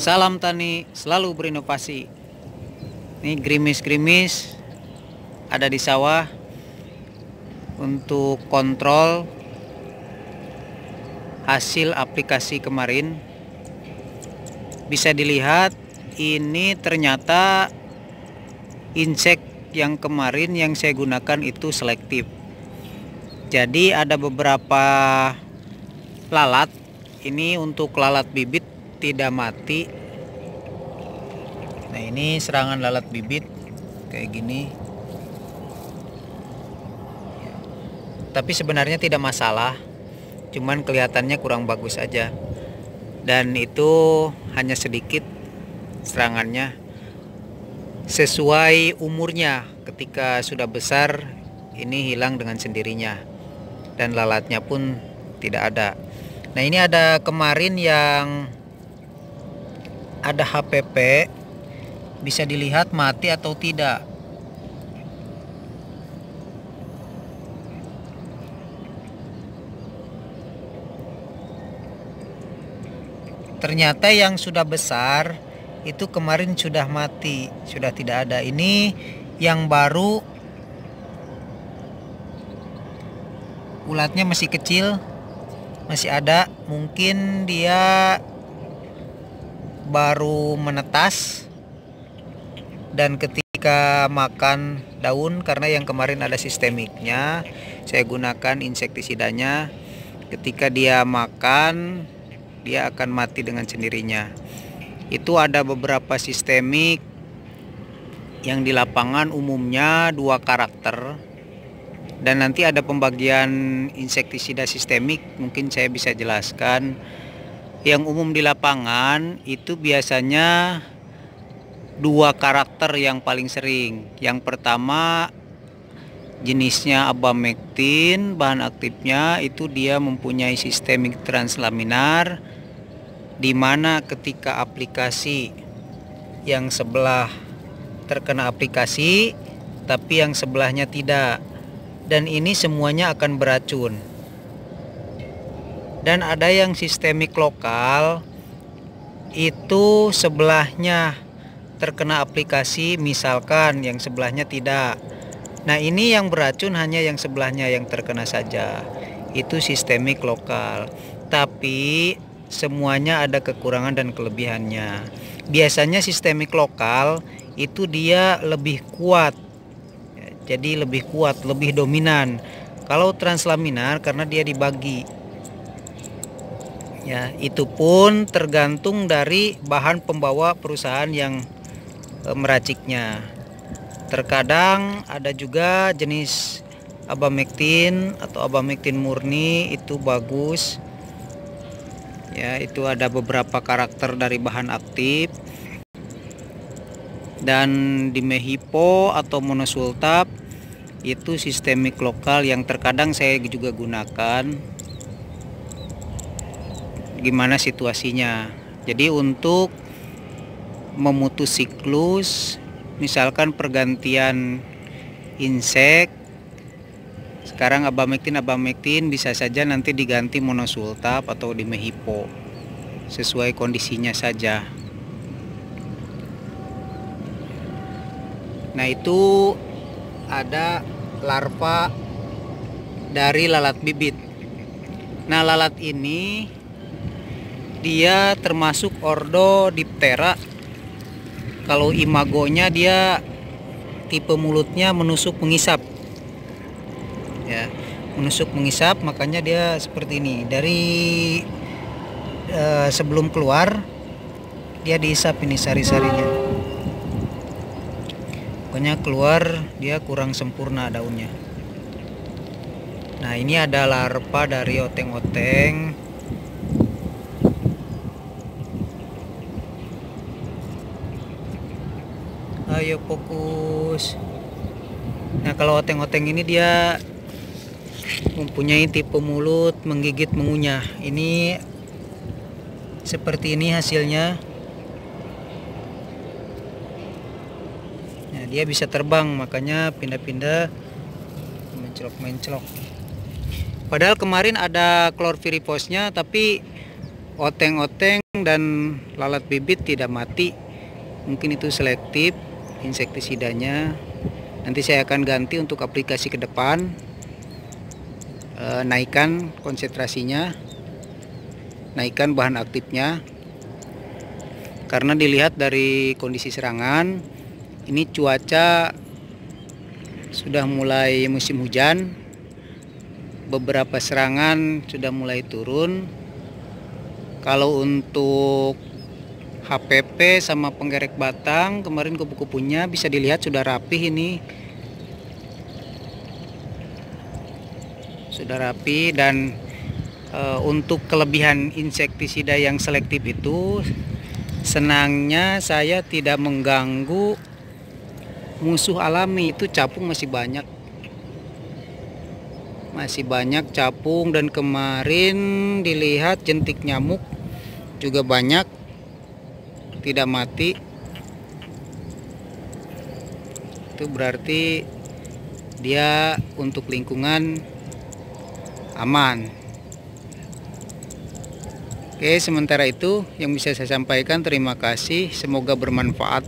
Salam tani selalu berinovasi. Ini gerimis-gerimis ada di sawah untuk kontrol hasil aplikasi kemarin. Bisa dilihat ini ternyata insek yang kemarin yang saya gunakan itu selektif. Jadi ada beberapa lalat. Ini untuk lalat bibit tidak mati. Nah, ini serangan lalat bibit kayak gini. Tapi sebenarnya tidak masalah, cuman kelihatannya kurang bagus aja. Dan itu hanya sedikit serangannya. Sesuai umurnya, ketika sudah besar ini hilang dengan sendirinya. Dan lalatnya pun tidak ada. Nah, ini ada kemarin yang ada HPP, bisa dilihat mati atau tidak. Ternyata yang sudah besar itu kemarin sudah mati, sudah tidak ada. Ini yang baru, ulatnya masih kecil, masih ada. Mungkin dia baru menetas dan ketika makan daun, karena yang kemarin ada sistemiknya, saya gunakan insektisidanya. Ketika dia makan, dia akan mati dengan sendirinya. Itu ada beberapa sistemik yang di lapangan umumnya 2 karakter, dan nanti ada pembagian insektisida sistemik, mungkin saya bisa jelaskan. Yang umum di lapangan itu biasanya 2 karakter yang paling sering. Yang pertama jenisnya abamectin, bahan aktifnya itu dia mempunyai sistemik translaminar, di mana ketika aplikasi yang sebelah terkena aplikasi tapi yang sebelahnya tidak, dan ini semuanya akan beracun. Dan ada yang sistemik lokal, itu sebelahnya terkena aplikasi, misalkan yang sebelahnya tidak. Nah, ini yang beracun hanya yang sebelahnya yang terkena saja. Itu sistemik lokal. Tapi semuanya ada kekurangan dan kelebihannya. Biasanya sistemik lokal itu dia lebih kuat. Jadi lebih kuat, lebih dominan. Kalau translaminar karena dia dibagi. Ya, itu pun tergantung dari bahan pembawa perusahaan yang meraciknya. Terkadang ada juga jenis abamectin atau abamectin murni, itu bagus. Ya, itu ada beberapa karakter dari bahan aktif. Dan dimehipo atau monosultap itu sistemik lokal yang terkadang saya juga gunakan. Gimana situasinya? Jadi untuk memutus siklus, misalkan pergantian insek, sekarang abamectin bisa saja nanti diganti monosultap atau dimehipo, sesuai kondisinya saja. Nah, itu ada larva dari lalat bibit. Nah, lalat ini dia termasuk ordo Diptera. Kalau imagonya dia tipe mulutnya menusuk mengisap. Ya, menusuk mengisap, makanya dia seperti ini. Dari sebelum keluar dia diisap ini sari-sarinya. Pokoknya keluar dia kurang sempurna daunnya. Nah, ini ada larva dari oteng-oteng. Ayo fokus. Nah, kalau oteng-oteng ini dia mempunyai tipe mulut menggigit mengunyah. Ini seperti ini hasilnya. Nah, dia bisa terbang, makanya pindah-pindah, mencelok-mencelok. Padahal kemarin ada chlorpyrifosnya, tapi oteng-oteng dan lalat bibit tidak mati. Mungkin itu selektif insektisidanya. Nanti saya akan ganti untuk aplikasi ke depan. Naikkan konsentrasinya, naikkan bahan aktifnya. Karena dilihat dari kondisi serangan, ini cuaca sudah mulai musim hujan. Beberapa serangan sudah mulai turun. Kalau untuk HPP sama penggerek batang, kemarin kupu-kupunya bisa dilihat sudah rapih ini. Sudah rapi. Dan untuk kelebihan insektisida yang selektif itu, senangnya saya tidak mengganggu musuh alami. Itu capung masih banyak. Masih banyak capung, dan kemarin dilihat jentik nyamuk juga banyak, tidak mati. Itu berarti dia untuk lingkungan aman. Oke, sementara itu yang bisa saya sampaikan. Terima kasih, semoga bermanfaat.